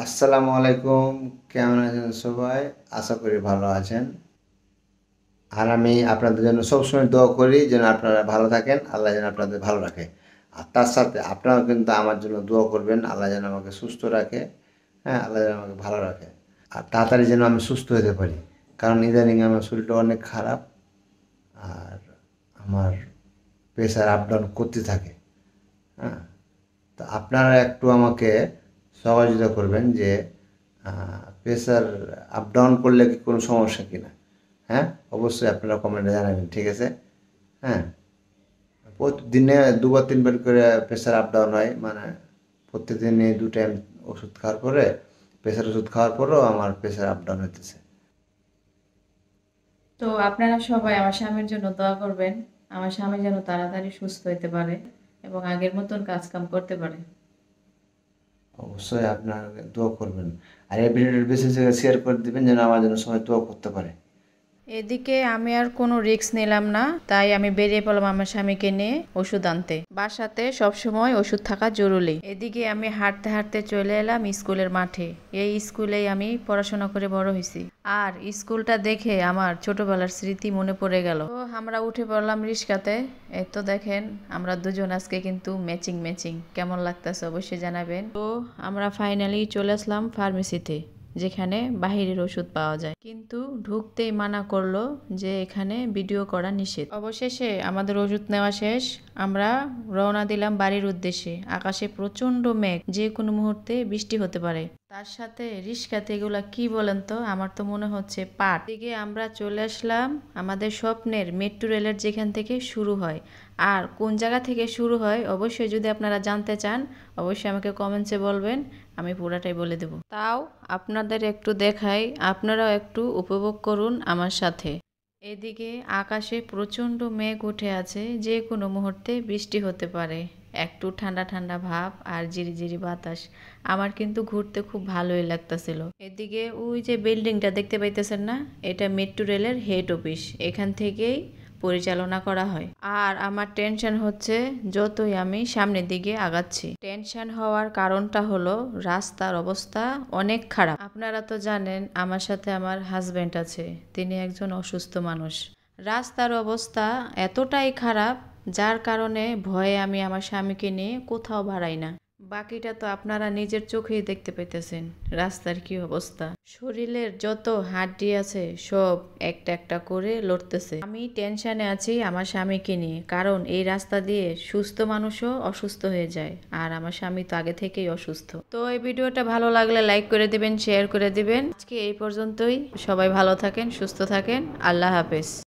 আসসালামু আলাইকুম। কেমন আছেন সবাই? আশা করি ভালো আছেন। আর আমি আপনাদের জন্য সবসময় দোয়া করি যেন আপনারা ভালো থাকেন, আল্লাহ যেন আপনাদের ভালো রাখে। আর তার সাথে আপনারাও কিন্তু আমার জন্য দোয়া করবেন, আল্লাহ যেন আমাকে সুস্থ রাখে, হ্যাঁ? আল্লাহ যেন আমাকে ভালো রাখে। আর তাড়াতাড়ি যেন আমি সুস্থ হতে পারি। কারণ ইদানিং আমার শরীরটা অনেক খারাপ। আর আমার প্রেশার আপ ডাউন করতে থাকে, হ্যাঁ? তো আপনারা একটু আমাকে সহযোগিতা করবেন যে প্রেশার আপ ডাউন করলে কি কোনো সমস্যা কিনা, হ্যাঁ? অবশ্যই আপনারা কমেন্টে জানাবেন, ঠিক আছে? হ্যাঁ, প্রতিদিনে দুবার তিনবার করে প্রেশার আপ ডাউন হয়, মানে প্রত্যেকদিনে 2 টাইম ওষুধ খাওয়ার পরে, প্রেশার ওষুধ খাওয়ার পরেও আমার প্রেশার আপ ডাউন হইতেছে। তো আপনারা সবাই আমার স্বামীর জন্য দোয়া করবেন। আমার স্বামী যেন তাড়াতাড়ি সুস্থ হতে পারে এবং আগের মতন কাজ কাম করতে পারে। অবশ্যই আপনারা দোয়া করবেন। আর এই ভিডিওটা বেশি জায়গায় শেয়ার করে দিবেন যেন আমার জন্য সবাই দোয়া করতে পারে। এদিকে আমি আর কোনো রিস্ক নিলাম না, তাই আমি বেরিয়ে পড়লাম আমার স্বামীকে নিয়ে ওষুধ আনতে। বাসাতে সবসময় ওষুধ থাকা জরুরি। এদিকে আমি হাঁটতে হাঁটতে চলে এলাম স্কুলের মাঠে। এই স্কুলেই আমি পড়াশোনা করে বড় হয়েছি। আর স্কুলটা দেখে আমার ছোটবেলার স্মৃতি মনে পড়ে গেল। তো আমরা উঠে পড়লাম রিক্সাতে। এই তো দেখেন আমরা দুজন আজকে কিন্তু ম্যাচিং ম্যাচিং। কেমন লাগতেছে অবশ্যই জানাবেন। তো আমরা ফাইনালি চলে আসলাম ফার্মেসিতে, যেখানে বাহিরের ওষুধ পাওয়া যায়, কিন্তু ঢুকতেই মানা করলো যে এখানে ভিডিও করা নিষেধ। অবশেষে আমাদের ওষুধ নেওয়া শেষ। আমরা রওনা দিলাম বাড়ির উদ্দেশ্যে। আকাশে প্রচন্ড মেঘ, যে কোনো মুহূর্তে বৃষ্টি হতে পারে। তার সাথে রিস্কাতে এগুলা কি বলেন তো, আমার তো মনে হচ্ছে পাট। দিকে আমরা চলে আসলাম আমাদের স্বপ্নের মেট্রো রেলের, যেখান থেকে শুরু হয়। আর কোন জায়গা থেকে শুরু হয় অবশ্যই যদি আপনারা জানতে চান, অবশ্যই আমাকে কমেন্টসে বলবেন, আমি পুরাটাই বলে দেব। তাও আপনাদের একটু দেখাই, আপনারাও একটু উপভোগ করুন আমার সাথে। এদিকে আকাশে প্রচণ্ড মেঘ উঠে আছে, যে কোনো মুহূর্তে বৃষ্টি হতে পারে। একটু ঠান্ডা ঠান্ডা ভাব আর জিরিজিরি বাতাস। আমার কিন্তু ঘুরতে খুব ভালোই লাগতেছিল। এদিকে ওই যে বিল্ডিংটা দেখতে পাইতেছেন না, এটা মেট্রো রেলের হেড অফিস। এখান থেকেই পরিচালনা করা হয়। আর আমার টেনশন হচ্ছে যতই আমি সামনের দিকে আগাচ্ছি। টেনশন হওয়ার কারণটা হলো রাস্তার অবস্থা অনেক খারাপ। আপনারা তো জানেন আমার সাথে আমার হাজবেন্ড আছে, তিনি একজন অসুস্থ মানুষ। রাস্তার অবস্থা এতটাই খারাপ, যার কারণে ভয়ে আমি আমার স্বামীকে নিয়ে কোথাও বাড়াই না। বাকিটা তো আপনারা নিজের চোখেই দেখতে পাইতেছেন রাস্তার কি অবস্থা। শরীরের যত হাড্ডি আছে সব একটা একটা করে লড়তেছে। আমি টেনশনে আছি আমার স্বামীকে নিয়ে, কারণ এই রাস্তা দিয়ে সুস্থ মানুষও অসুস্থ হয়ে যায়, আর আমার স্বামী তো আগে থেকেই অসুস্থ। তো এই ভিডিওটা ভালো লাগলে লাইক করে দিবেন, শেয়ার করে দিবেন। আজকে এই পর্যন্তই। সবাই ভালো থাকেন, সুস্থ থাকেন। আল্লাহ হাফেজ।